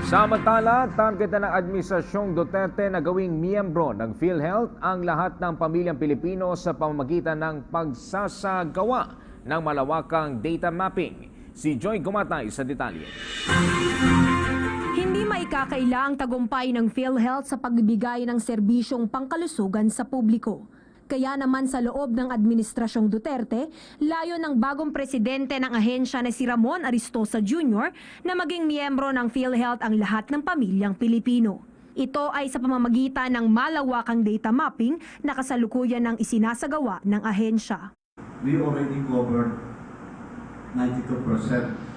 Samantala, target ng Administrasyong Duterte na gawing miyembro ng PhilHealth ang lahat ng pamilyang Pilipino sa pamamagitan ng pagsasagawa ng malawakang data mapping. Si Joy Gumatay sa detalye. Hindi maikakaila ang tagumpay ng PhilHealth sa pagbibigay ng serbisyong pangkalusugan sa publiko. Kaya naman sa loob ng Administrasyong Duterte, layo ng bagong presidente ng ahensya na si Ramon Aristosa Jr. na maging miyembro ng PhilHealth ang lahat ng pamilyang Pilipino. Ito ay sa pamamagitan ng malawakang data mapping na kasalukuyan ng isinasagawa ng ahensya. We already covered 92%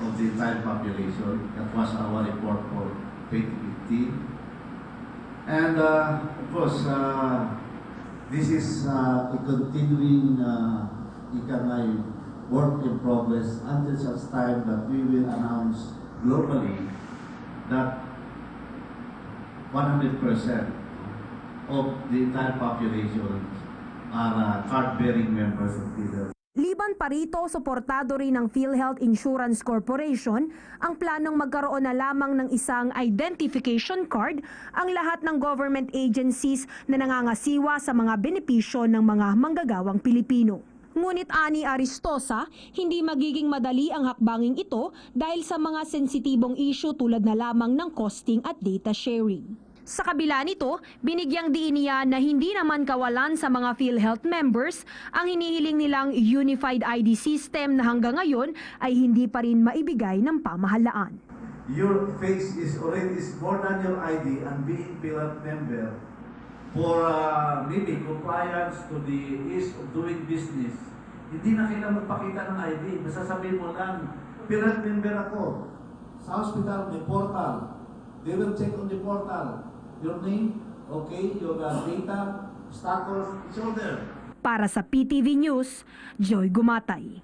of the entire population. That was our report for 2015. And of course, this is a continuing work in progress until such time that we will announce globally that 100% of the entire population are card-bearing members of PhilHealth. Liban pa rito, suportado rin ng PhilHealth Insurance Corporation ang planong magkaroon na lamang ng isang identification card ang lahat ng government agencies na nangangasiwa sa mga benepisyo ng mga manggagawang Pilipino. Ngunit ani Aristosa, hindi magiging madali ang hakbanging ito dahil sa mga sensitibong issue tulad na lamang ng costing at data sharing. Sa kabila nito, binigyang diin niya na hindi naman kawalan sa mga PhilHealth members ang hinihiling nilang unified ID system na hanggang ngayon ay hindi pa rin maibigay ng pamahalaan. Your face is already more than your ID and being PhilHealth member for maybe compliance to the ease of doing business. Hindi na kailangan magpakita ng ID. Masasabihin mo lang, PhilHealth member ako. Sa hospital may portal. They will check on the portal. Your name, okay, your data, status, it's all there. Para sa PTV News, Joy Gumatay.